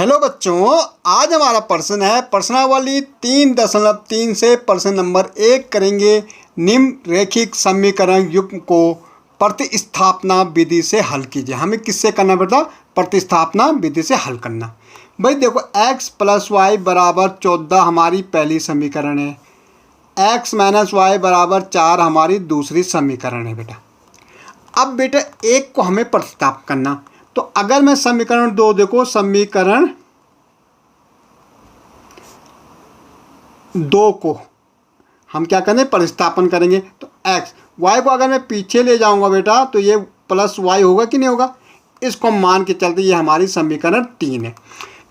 Hello बच्चों, आज हमारा प्रश्न है प्रश्नावली 3.3 से प्रश्न नंबर 1 करेंगे। निम्न रैखिक समीकरण युग्म को प्रतिस्थापना विधि से हल कीजिए। हमें किससे करना बेटा? प्रतिस्थापना विधि से हल करना। भाई देखो, x + y = 14 हमारी पहली समीकरण है, x - y = 4 हमारी दूसरी समीकरण है बेटा। अब बेटा एक को हमें प्रतिस्थापित करना, तो अगर मैं समीकरण 2 देखो, समीकरण 2 को हम क्या करें? प्रतिस्थापन करेंगे। तो x y को अगर मैं पीछे ले जाऊंगा बेटा, तो ये +y होगा कि नहीं होगा? इसको मान के चलते ये हमारी समीकरण 3 है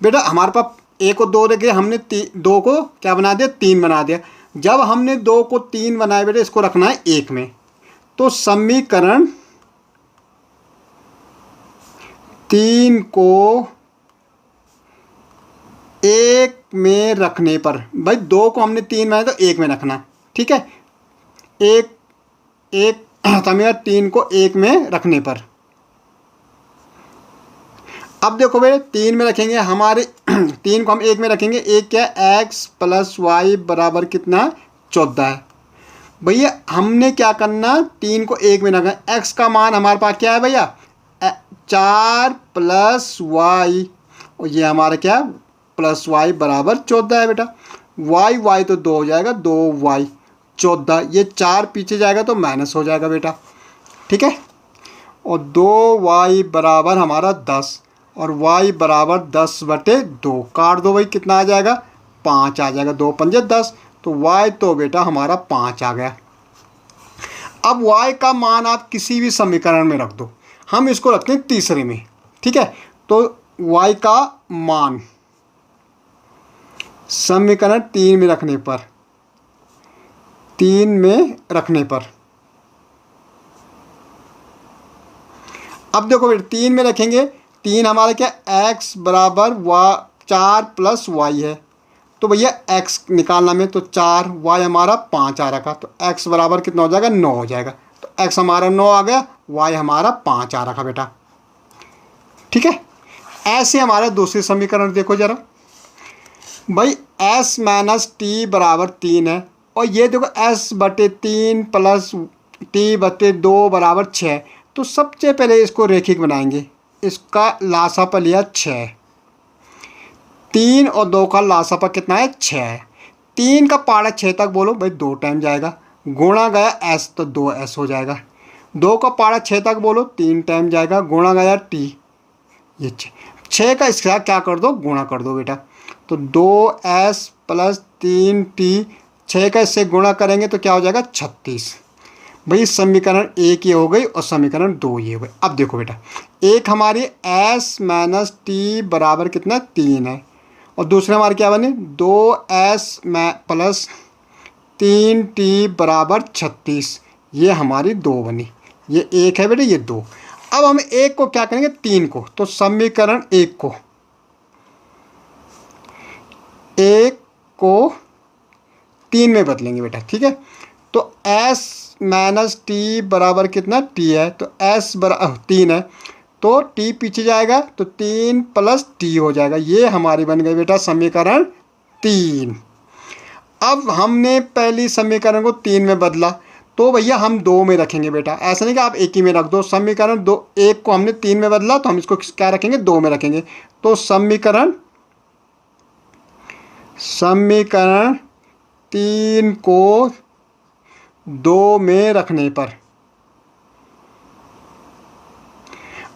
बेटा। हमारे पास 1 और 2 रखे, हमने 2 को क्या बना दिया? 3 बना दिया। जब हमने 2 को 3 बनाया बेटा, इसको रखना है 1 में, तो समीकरण 3 को 1 में रखने पर, भाई 2 को हमने 3 बनाया तो 1 में रखना, ठीक है। समीकरण 3 को 1 में रखने पर, अब देखो भाई 3 में रखेंगे, हमारे 3 को हम 1 में रखेंगे। 1 क्या है? x + y = कितना? 14 है। भैया हमने क्या करना? 3 को 1 में रखना। x का मान हमारे पास क्या है भैया? 4 + y, और ये हमारा क्या है? +y = 14 है बेटा। y तो 2 हो जाएगा, 2y 14, ये 4 पीछे जाएगा तो माइनस हो जाएगा बेटा, ठीक है। और 2y = हमारा 10, और y = 10/2 काट दो भाई, कितना आ जाएगा? 5 आ जाएगा। 2 × 5 = 10, तो y तो बेटा हमारा 5 आ गया। अब y का मान आप किसी भी समीकरण में रख दो, हम इसको रखते हैं तीसरे में, ठीक है। तो y का मान समीकरण 3 में रखने पर, 3 में रखने पर, अब देखो बेटा 3 में रखेंगे। 3 हमारा क्या? x = 4 + y है, तो भैया x निकालना में, तो 4, y हमारा 5 आ रखा, तो x बराबर कितना हो जाएगा? 9 हो जाएगा। तो x हमारा 9 आ गया, y हमारा 5 आ रखा बेटा, ठीक है। ऐसे हमारा दूसरी समीकरण देखो जरा भाई, s - t = 3 है, और ये देखो s/3 + t/2 = 6। तो सबसे पहले इसको रेखिक बनाएंगे। इसका लासापा लिया 6, 3 और 2 का लासापा कितना है? 6 है। 3 का पारा 6 तक बोलो भाई, 2 टाइम जाएगा, गुणा गया s तो 2s हो जाएगा। 2 का पारा 6 तक बोलो, 3 टाइम जाएगा, गुणा गया t, ये 6 का इसका क्या कर दो? गुणा कर दो बेटा। तो 2s + 3t, 6 का इससे गुणा करेंगे तो क्या हो जाएगा? 36। भाई समीकरण 1 ये हो गई और समीकरण 2 ये हो गई। अब देखो बेटा, एक हमारी s - t = कितना? 3 है, और दूसरे हमारे क्या बने? 2s + 3t = 36, ये हमारी 2 बनी। ये 1 है बेटा, ये 2। अब हम 1 को क्या करेंगे? 3 को, तो समीकरण 1 को 3 में बदलेंगे बेटा, ठीक है। तो s - t = कितना? t है, तो s 3 है, तो t पीछे जाएगा, तो 3 + t हो जाएगा। ये हमारी बन गई बेटा समीकरण 3। अब हमने पहली समीकरण को 3 में बदला, तो भैया हम 2 में रखेंगे बेटा। ऐसा नहीं कि आप 1 ही में रख दो। समीकरण 2 1 को हमने 3 में बदला, तो हम इसको क्या रखेंगे? 2 में रखेंगे। तो समीकरण 3 को 2 में रखने पर,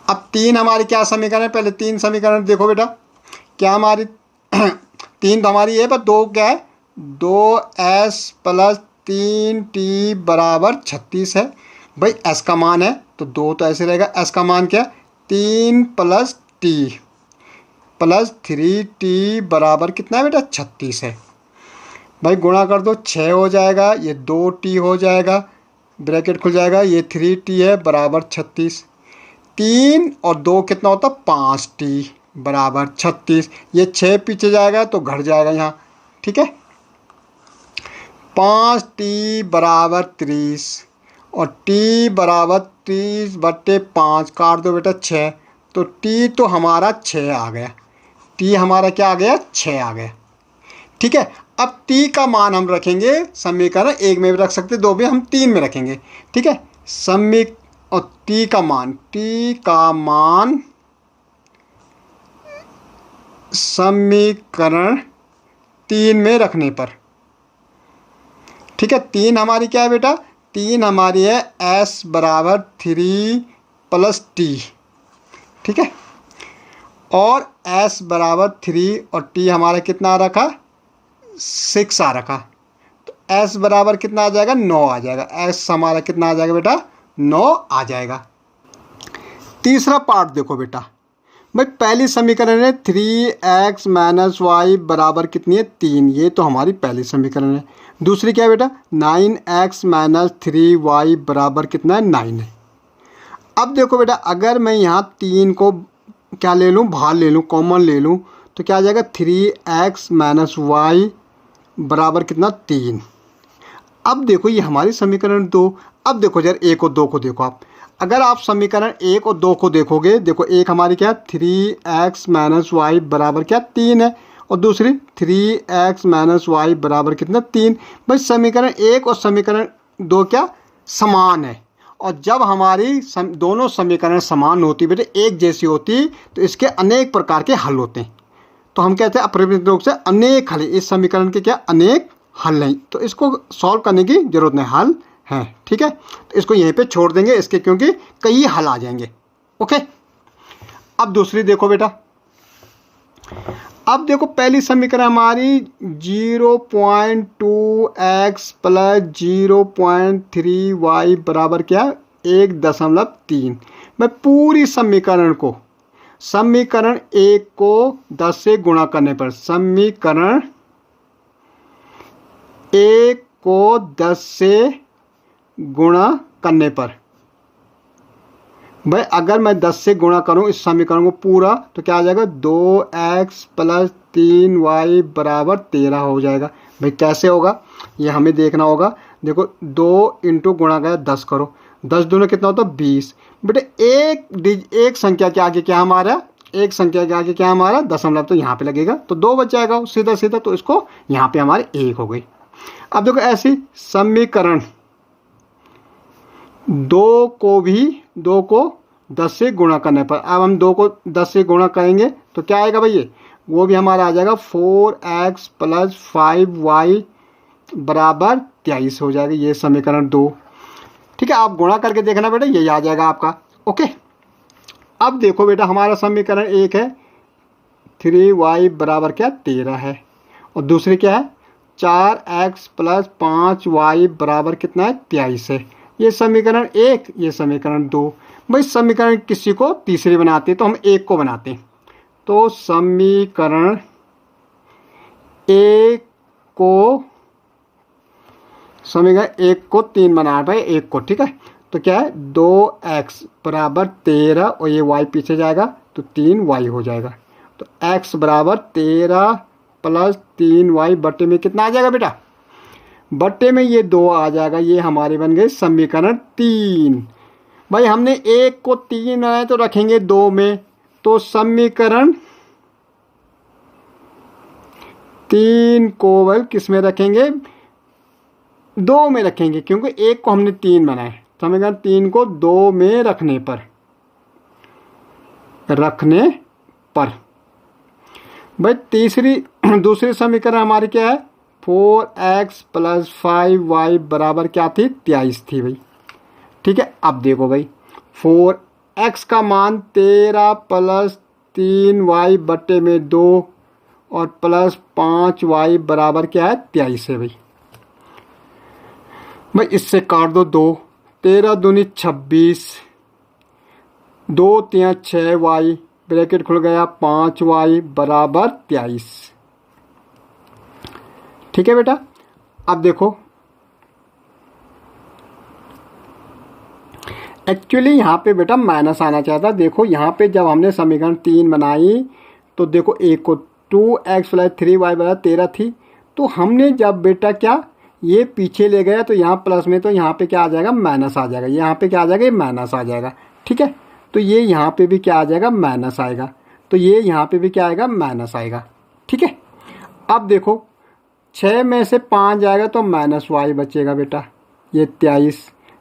अब 3 हमारी क्या समीकरण है? पहले 3 समीकरण देखो बेटा, क्या हमारी 3 तो हमारी है, पर 2 क्या है? 2s + 3t = 36 है। भाई s का मान है तो 2 तो ऐसे रहेगा। s का मान क्या? 3 + t + 3t = कितना है बेटा? 36 है। भाई गुणा कर दो, 6 हो जाएगा, ये 2t हो जाएगा, ब्रैकेट खुल जाएगा, ये 3t है बराबर 36। 3 और 2 कितना होता? 5t = 36। ये 6 पीछे जाएगा तो घट जाएगा यहाँ, ठीक है। 5t = 30, और t = 30/5 काट दो बेटा 6, तो t तो हमारा 6 आ गया। टी हमारा क्या आ गया, 6 आ गया। ठीक है, अब टी का मान हम रखेंगे समीकरण 1 में भी रख सकते, 2 में, हम 3 में रखेंगे। ठीक है, और टी का मान समीकरण 3 में रखने पर, ठीक है, 3 हमारी क्या है बेटा, 3 हमारी है s बराबर 3 प्लस टी। ठीक है, और s बराबर 3 और t हमारा कितना आ रखा, 6 आ रखा, तो s बराबर कितना आ जाएगा, 9 आ जाएगा। s हमारा कितना आ जाएगा बेटा, 9 आ जाएगा। तीसरा पार्ट देखो बेटा, भाई पहली समीकरण है 3x माइनस वाई बराबर कितनी है, 3, ये तो हमारी पहली समीकरण है। दूसरी क्या है बेटा, 9x माइनस 3y बराबर कितना है, 9 है। अब देखो बेटा, अगर मैं यहाँ 3 को क्या ले लूँ, बाहर ले लूँ, कॉमन ले लूँ, तो क्या आ जाएगा, 3x माइनस वाई बराबर कितना, 3। अब देखो ये हमारी समीकरण 2। अब देखो यार 1 और 2 को देखो आप, अगर आप समीकरण 1 और 2 को देखोगे, देखो एक हमारी क्या है, 3x माइनस वाई बराबर क्या, 3 है, और दूसरी 3x माइनस वाई बराबर कितना, 3। भाई समीकरण 1 और समीकरण 2 क्या समान है, और जब हमारी दोनों समीकरण समान होती बेटे, एक जैसी होती, तो इसके अनेक प्रकार के हल होते हैं। तो हम कहते हैं अपरिमित रूप से अनेक हल, इस समीकरण के क्या अनेक हल नहीं, तो इसको सॉल्व करने की जरूरत नहीं, हल है। ठीक है, तो इसको यहीं पे छोड़ देंगे इसके, क्योंकि कई हल आ जाएंगे। ओके, अब दूसरी देखो बेटा, अब देखो पहली समीकरण हमारी 0.2x प्लस 0.3y बराबर क्या, 1.3। मैं पूरी समीकरण को, समीकरण 1 को 10 से गुणा करने पर, समीकरण 1 को 10 से गुणा करने पर, भाई अगर मैं 10 से गुणा करूं इस समीकरण को पूरा, तो क्या आ जाएगा, 2x प्लस 3y बराबर 13 हो जाएगा। भाई कैसे होगा ये हमें देखना होगा। देखो 2 इंटू गुणा का 10 करो, 10 दूना कितना होता है, 20। बेटे एक संख्या के आगे क्या हमारा, एक संख्या के आगे क्या हमारा दशमलव, तो यहाँ पे लगेगा, तो 2 बच जाएगा सीधा सीधा, तो इसको यहाँ पे हमारे 1 हो गई। अब देखो ऐसी समीकरण 2 को 10 से गुणा करने पर, अब हम 2 को 10 से गुणा करेंगे तो क्या आएगा भाई, वो भी हमारा आ जाएगा 4x प्लस 5y बराबर 23 हो जाएगा, ये समीकरण 2। ठीक है, आप गुणा करके देखना बेटा, यही आ जाएगा आपका। ओके, अब देखो बेटा हमारा समीकरण 1 है 3y बराबर क्या, 13 है, और दूसरी क्या है 4x प्लस 5y बराबर कितना है, 23 है। ये समीकरण 1, ये समीकरण 2। भाई समीकरण किसी को तीसरी बनाते हैं तो हम 1 को बनाते हैं, तो समीकरण 1 को 3 बना भाई 1 को। ठीक है, तो क्या है 2x बराबर 13 और ये y पीछे जाएगा तो 3y हो जाएगा, तो x बराबर 13 प्लस 3y बट्टे में कितना आ जाएगा बेटा, बट्टे में ये 2 आ जाएगा। ये हमारे बन गए समीकरण 3। भाई हमने 1 को 3 आए तो रखेंगे 2 में, तो समीकरण 3 को भाई किस में रखेंगे, 2 में रखेंगे, क्योंकि 1 को हमने 3 बनाए। समीकरण 3 को 2 में रखने पर भाई दूसरी समीकरण हमारी क्या है, 4x प्लस 5y बराबर क्या थी, 23 थी भाई। ठीक है, अब देखो भाई 4x का मान 13 प्लस 3y बट्टे में 2 और प्लस 5y बराबर क्या है, 23 है भाई। भाई इससे काट दो 2, 13 दूनी 26, 2 3 6y, ब्रैकेट खुल गया, 5y बराबर 23। ठीक है बेटा, अब देखो एक्चुअली यहाँ पे बेटा माइनस आना चाहता। देखो यहाँ पे जब हमने समीकरण 3 बनाई तो देखो 1 को 2x प्लस 3y बराबर 13 थी, तो हमने जब बेटा क्या ये पीछे ले गया तो यहाँ प्लस में, तो यहाँ पे क्या आ जाएगा, माइनस आ जाएगा। यहाँ पे क्या आ जाएगा, ये माइनस आ जाएगा। ठीक है, तो ये यहाँ पे भी क्या आ जाएगा, माइनस आएगा। तो ये यहाँ पे भी क्या आएगा, माइनस आएगा। ठीक है, अब देखो 6 में से 5 जाएगा तो माइनस वाई बचेगा बेटा, ये 23,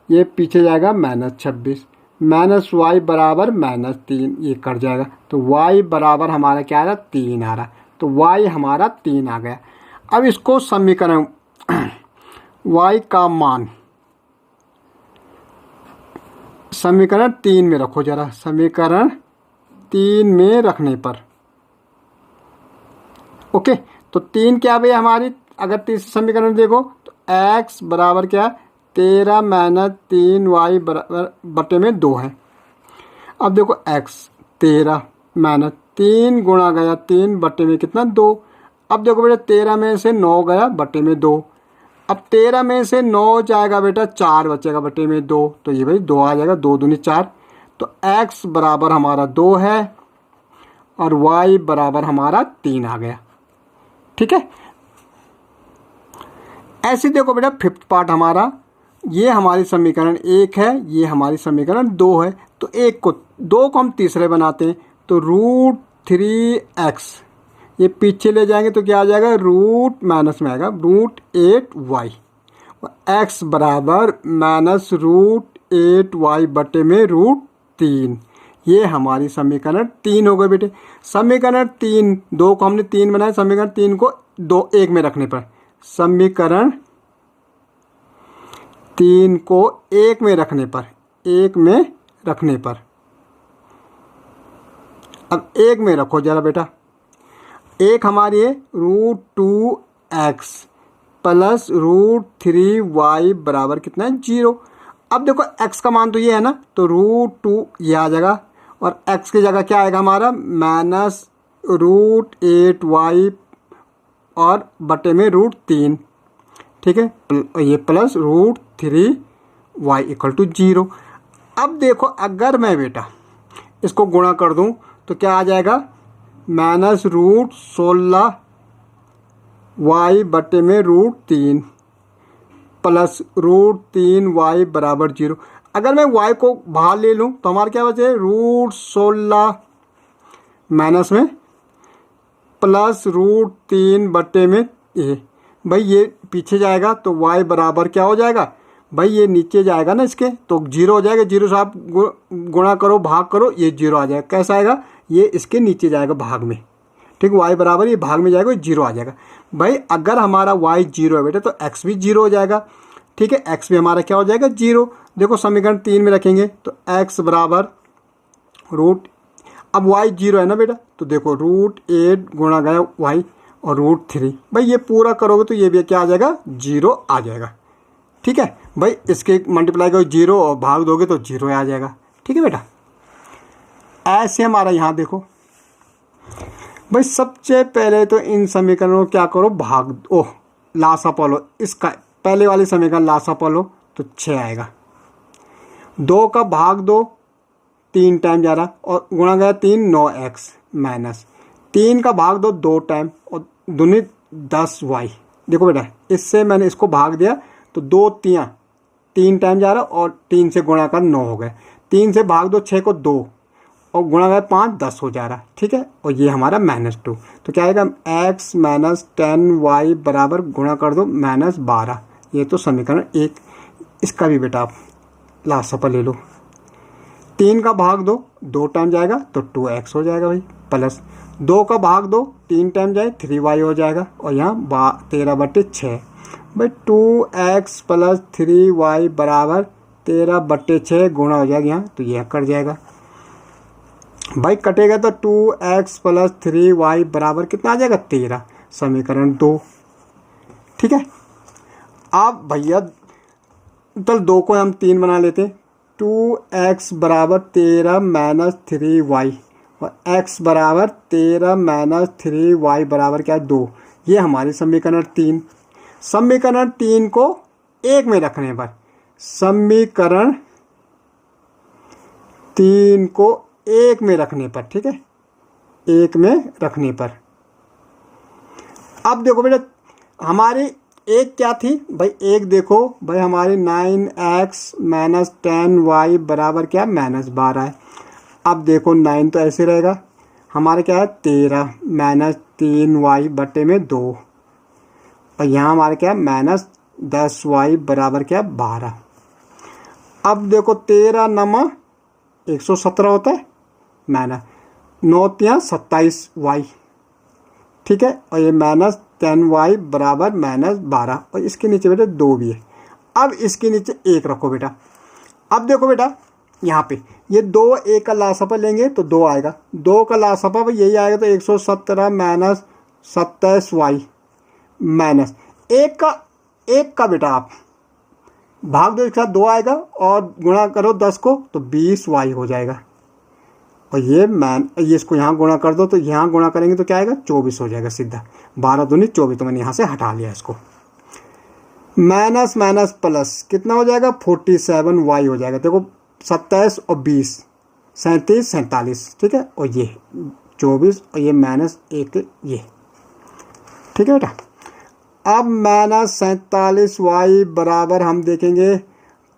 ये पीछे जाएगा -26, माइनस वाई बराबर -3, ये कट जाएगा तो वाई बराबर हमारा क्या आ रहा, 3 आ रहा। तो वाई हमारा 3 आ गया। अब इसको समीकरण वाई का मान समीकरण 3 में रखो जरा, समीकरण 3 में रखने पर ओके, तो 3 क्या भैया हमारी, अगर तीसरे समीकरण देखो तो x बराबर क्या, 13 - 3 y बराबर बटे में 2 है। अब देखो x 13 - 3 गुणा गया 3 बटे में कितना, 2। अब देखो बेटा 13 में से 9 गया बटे में 2, अब 13 में से 9 जाएगा बेटा 4 बचेगा बटे में 2, तो ये भाई 2 आ जाएगा, 2 दूनी 4। तो x बराबर हमारा 2 है और y बराबर हमारा 3 आ गया। ठीक है, ऐसे देखो बेटा फिफ्थ पार्ट हमारा, ये हमारी समीकरण 1 है, ये हमारी समीकरण 2 है। तो 2 को हम तीसरे बनाते हैं, तो √3x ये पीछे ले जाएंगे तो क्या आ जाएगा, रूट माइनस में आएगा √8y, x बराबर -√8y बटे में √3। ये हमारी समीकरण 3 हो गई बेटे। समीकरण 3, 2 को हमने 3 बनाया, समीकरण 3 को 1 में रखने पर, समीकरण 3 को 1 में रखने पर, 1 में रखने पर, अब 1 में रखो जरा बेटा, 1 हमारी है √2x प्लस √3y बराबर कितना है, 0। अब देखो x का मान तो ये है ना, तो √2 ये आ जाएगा और x की जगह क्या आएगा हमारा, -√8y और बटे में √3। ठीक है, ये प्लस √3y इक्वल टू 0। अब देखो अगर मैं बेटा इसको गुणा कर दूं तो क्या आ जाएगा, -√16y बटे में √3 प्लस √3y बराबर 0। अगर मैं y को बाहर ले लूँ तो हमारा क्या बचे, √16 माइनस में प्लस √3 बटे में ए, भाई ये पीछे जाएगा तो y बराबर क्या हो जाएगा, भाई ये नीचे जाएगा ना इसके, तो 0 हो जाएगा, 0 से आप गुणा करो भाग करो, ये 0 आ जाएगा। कैसा आएगा, ये इसके नीचे जाएगा भाग में। ठीक, y बराबर ये भाग में जाएगा, 0 आ जाएगा। भाई अगर हमारा y 0 है बेटा तो x भी 0 हो जाएगा। ठीक है, x भी हमारा क्या हो जाएगा, 0। देखो समीकरण 3 में रखेंगे तो x बराबर अब y 0 है ना बेटा, तो देखो √8 गुणा गया y और √3, भाई ये पूरा करोगे तो ये भी क्या आ जाएगा, 0 आ जाएगा। ठीक है भाई, इसके मल्टीप्लाई करो 0 और भाग दोगे तो 0 आ जाएगा। ठीक है बेटा, ऐसे हमारा यहाँ देखो भाई, सबसे पहले तो इन समीकरणों को क्या करो, भाग लासापा लो। इसका पहले वाली समीकरण लासापा लो तो 6 आएगा, 2 का भाग दो 3 टाइम जा रहा और गुणा गया 3, 9x माइनस 3 का भाग दो 2 टाइम और दूनी 10y। देखो बेटा इससे मैंने इसको भाग दिया तो 2 3 टाइम जा रहा और 3 से गुणा कर 9 हो गए, 3 से भाग दो 6 को 2 और गुणा गया 5, 10 हो जा रहा। ठीक है, और ये हमारा -2, तो क्या आएगा, x - 10y बराबर गुणा कर दो -12। ये तो समीकरण 1। इसका भी बेटा आप लासापा ले लो, 3 का भाग दो 2 टाइम जाएगा तो 2x हो जाएगा भाई, प्लस 2 का भाग दो 3 टाइम जाए 3y हो जाएगा और यहाँ 13/6 भाई 2x प्लस 3y बराबर 13/6 गुणा हो जाएगा यहाँ, तो यह कट जाएगा भाई, कटेगा तो 2x प्लस 3y बराबर कितना आ जाएगा, 13, समीकरण 2। ठीक है, अब भैया चल 2 को हम 3 बना लेते हैं, 2x बराबर 13 माइनस 3y और x बराबर 13 माइनस 3y बराबर क्या है, 2। ये हमारी समीकरण 3। समीकरण 3 को 1 में रखने पर, समीकरण 3 को 1 में रखने पर, ठीक है, 1 में रखने पर। अब देखो बेटा हमारी एक क्या थी भाई, एक देखो भाई हमारी 9x माइनस 10y बराबर क्या, -12 है। अब देखो 9 तो ऐसे रहेगा, हमारे क्या है 13 माइनस 3y बटे में 2, और यहाँ हमारे क्या है माइनस 10y बराबर क्या 12। अब देखो 13 नमा 117 होता है, माइनस 9 तिया 27y, ठीक है, और ये माइनस 10y बराबर माइनस 12, और इसके नीचे बेटा 2 भी है। अब इसके नीचे 1 रखो बेटा। अब देखो बेटा यहाँ पे ये 2 1 का लासफा लेंगे तो 2 आएगा, 2 का लासफा यही आएगा, तो 117 माइनस 27y माइनस 1 का बेटा आप भाग दो, एक साथ 2 आएगा और गुणा करो 10 को तो 20y हो जाएगा, और ये इसको यहाँ गुणा कर दो, तो यहाँ गुणा करेंगे तो क्या आएगा 24 हो जाएगा सीधा, 12 दूनी 24, तो मैंने यहाँ से हटा लिया इसको। माइनस माइनस प्लस कितना हो जाएगा 47y हो जाएगा। देखो 27 और 20 37 47, ठीक है, और ये 24 और ये माइनस 1 ये, ठीक है बेटा। अब माइनस 47y बराबर हम देखेंगे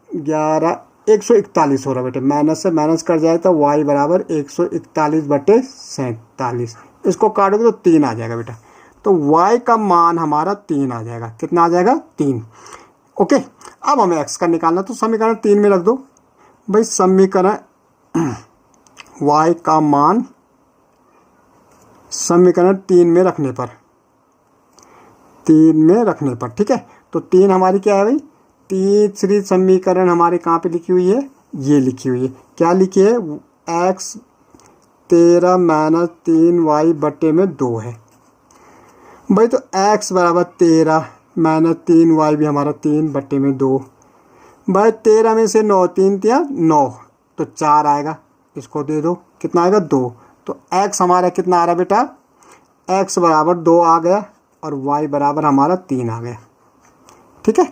141 हो रहा बेटे, माइनस से माइनस कर जाए तो y बराबर 141 बटे 47, इसको काटोगे तो 3 आ जाएगा बेटा, तो y का मान हमारा 3 आ जाएगा। कितना आ जाएगा 3। ओके, अब हमें x का निकालना, तो समीकरण 3 में रख दो भाई, समीकरण y का मान समीकरण 3 में रखने पर, 3 में रखने पर, ठीक है, तो 3 हमारी क्या है भाई, तीसरी समीकरण हमारे कहाँ पे लिखी हुई है, ये लिखी हुई है, क्या लिखी है x 13 माइनस 3y बटे में 2 है भाई, तो x बराबर 13 माइनस 3y भी हमारा 3 बटे में 2 भाई, 13 में से 9 3 तिया 9 तो 4 आएगा, इसको दे दो, कितना आएगा 2, तो x हमारा कितना आ रहा बेटा, x बराबर 2 आ गया और y बराबर हमारा 3 आ गया, ठीक है।